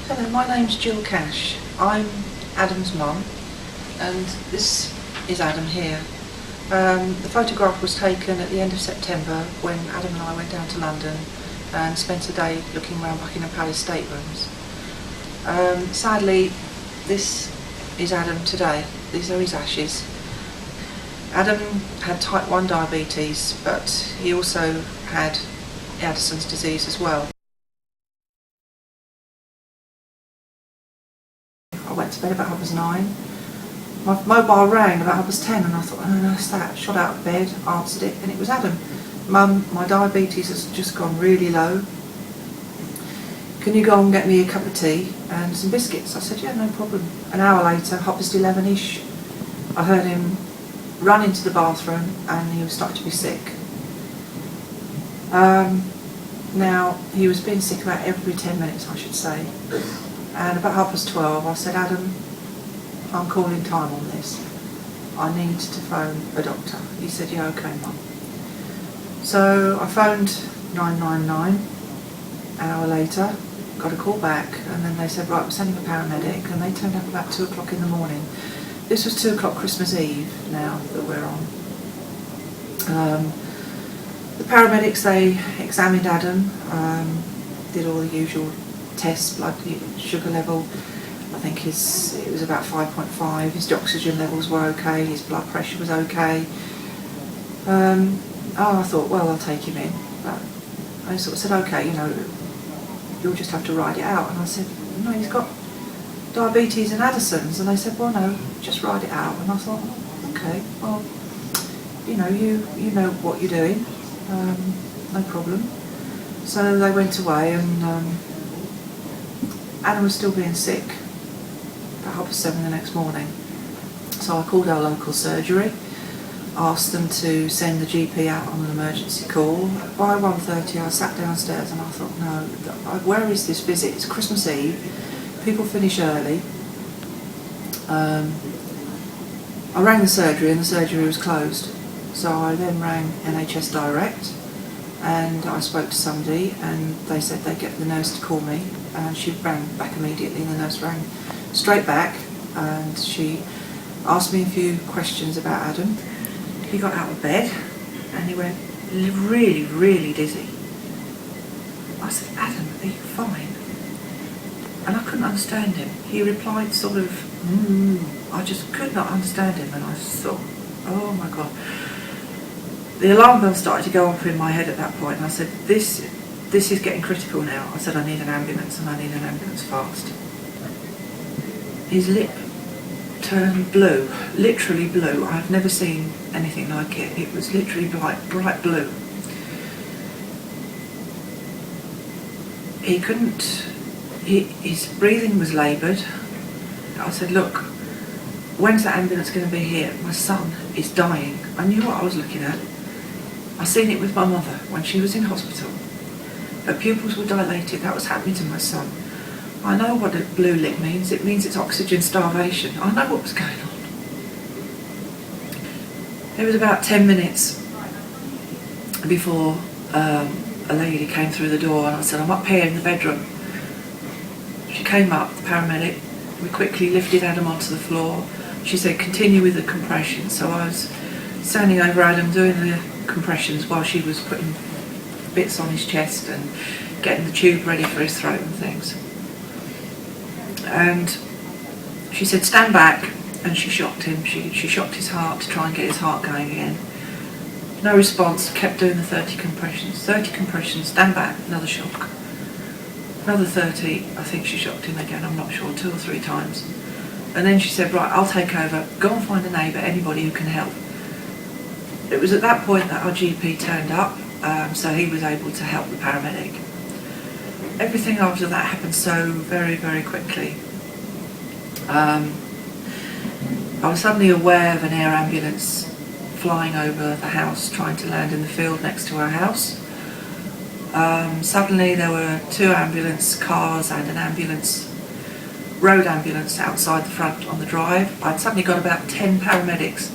Hello, my name's Gill. I'm Adam's mum, and this is Adam here. The photograph was taken at the end of September when Adam and I went down to London and spent a day looking around Buckingham Palace staterooms. Sadly, this is Adam today. These are his ashes. Adam had type 1 diabetes, but he also had Addison's disease as well. I went to bed about 9:30. My mobile rang about 10:30 and I thought, oh no, it's that. Shot out of bed, answered it, and it was Adam. Mum, my diabetes has just gone really low. Can you go and get me a cup of tea and some biscuits? I said, yeah, no problem. An hour later, 11:30ish, I heard him run into the bathroom and he was starting to be sick. Now, he was being sick about every 10 minutes, I should say. And about 12:30, I said, Adam, I'm calling time on this. I need to phone a doctor. He said, yeah, okay, Mum. So I phoned 999. An hour later, got a call back, and then they said, right, we're sending a paramedic, and they turned up about 2 o'clock in the morning. This was 2 o'clock Christmas Eve now that we're on. The paramedics, they examined Adam, did all the usual tests, blood sugar level. I think it was about 5.5. His oxygen levels were okay. His blood pressure was okay. I thought, well, I'll take him in. But I sort of said, okay, you'll just have to ride it out. And I said, no, he's got diabetes and Addison's. And they said, well, no, just ride it out. And I thought, okay, well, you know what you're doing. No problem. So they went away, and Adam was still being sick about 7:30 the next morning. So I called our local surgery, asked them to send the GP out on an emergency call. By 1:30 I sat downstairs and I thought, no, where is this visit? It's Christmas Eve, people finish early. I rang the surgery and the surgery was closed. So I then rang NHS Direct and I spoke to somebody and they said they'd get the nurse to call me, and she rang back immediately, and the nurse rang straight back and she asked me a few questions about Adam. He got out of bed and he went really, really dizzy. I said, Adam, are you fine? And I couldn't understand him. He replied sort of, I just could not understand him, and I thought, oh my God. The alarm bell started to go off in my head at that point, and I said, this is getting critical now. I said, I need an ambulance, and I need an ambulance fast. His lip turned blue, literally blue. I've never seen anything like it. It was literally bright blue. He couldn't, his breathing was laboured. I said, look, when's the ambulance going to be here? My son is dying. I knew what I was looking at. I seen it with my mother when she was in hospital. Her pupils were dilated. That was happening to my son. I know what a blue lip means. It means it's oxygen starvation. I know what was going on. It was about 10 minutes before a lady came through the door, and I said, I'm up here in the bedroom. She came up, the paramedic. We quickly lifted Adam onto the floor. She said, continue with the compressions. So I was standing over Adam doing the compressions while she was putting bits on his chest and getting the tube ready for his throat and things. And she said, stand back, and she shocked him. She shocked his heart to try and get his heart going again. No response, kept doing the 30 compressions. 30 compressions, stand back, another shock. Another 30, I think she shocked him again, I'm not sure, 2 or 3 times. And then she said, right, I'll take over, go and find a neighbour, anybody who can help. It was at that point that our GP turned up, so he was able to help the paramedic. Everything after that happened so very, very quickly. I was suddenly aware of an air ambulance flying over the house, trying to land in the field next to our house. Suddenly there were 2 ambulance cars and an road ambulance outside the front on the drive. I'd suddenly got about 10 paramedics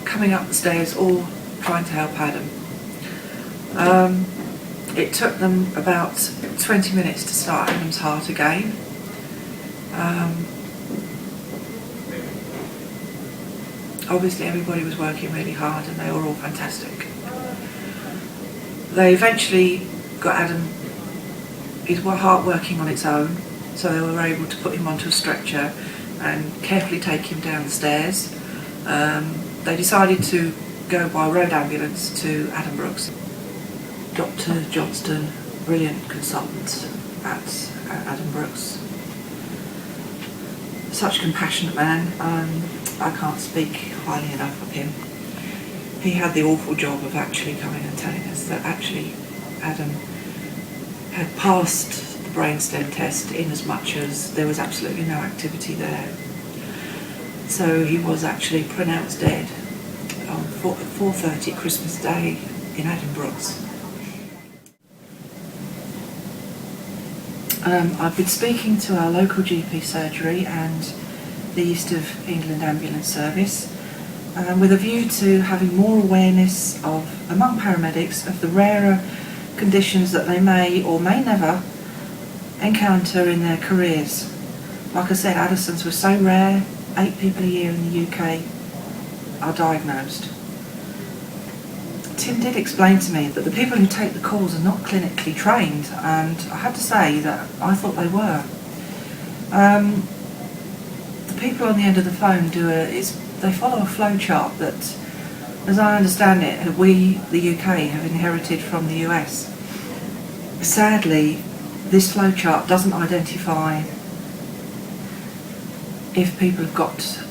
coming up the stairs, all trying to help Adam. It took them about 20 minutes to start Adam's heart again. Obviously everybody was working really hard and they were all fantastic. They eventually got Adam his heart working on its own, so they were able to put him onto a stretcher and carefully take him down the stairs. They decided to go by road ambulance to Adam Brooks. Dr. Johnston, brilliant consultant at Adam Brooks. Such a compassionate man. I can't speak highly enough of him. He had the awful job of actually coming and telling us that actually Adam had passed the brainstem test in as much as there was absolutely no activity there. So he was actually pronounced dead on 4:30 Christmas Day in Adam Brooks. I've been speaking to our local GP surgery and the East of England Ambulance Service with a view to having more awareness among paramedics of the rarer conditions that they may or may never encounter in their careers. Like I said, Addison's were so rare, 8 people a year in the UK are diagnosed. Tim did explain to me that the people who take the calls are not clinically trained, and I had to say that I thought they were. The people on the end of the phone they follow a flow chart that, as I understand it, we, the UK, have inherited from the US. Sadly, this flow chart doesn't identify if people have got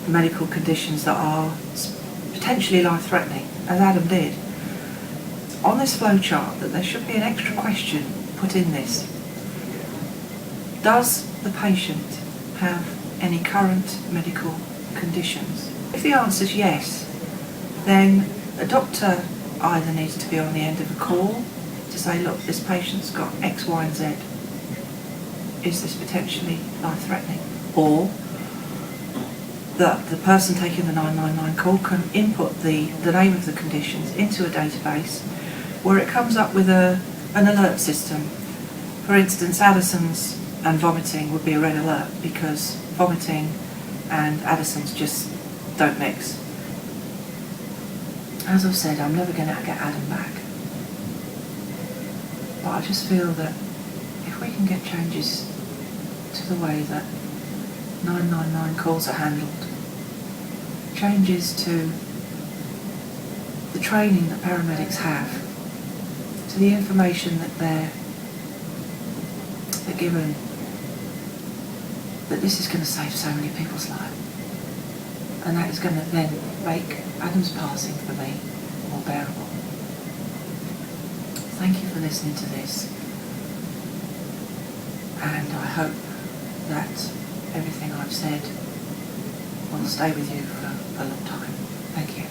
medical conditions that are potentially life-threatening, as Adam did. On this flow chart, that there should be an extra question put in this. Does the patient have any current medical conditions? If the answer is yes, then a doctor either needs to be on the end of a call to say, look, this patient's got X, Y and Z. Is this potentially life-threatening? Or that the person taking the 999 call can input the name of the conditions into a database where it comes up with an alert system. For instance, Addison's and vomiting would be a red alert because vomiting and Addison's just don't mix. As I've said, I'm never going to get Adam back. But I just feel that if we can get changes to the way that 999 calls are handled, changes to the training that paramedics have, to the information that they're given, that this is going to save so many people's lives. And that is going to then make Adam's passing for me more bearable. Thank you for listening to this. And I hope that everything I've said will stay with you for a long time. Thank you.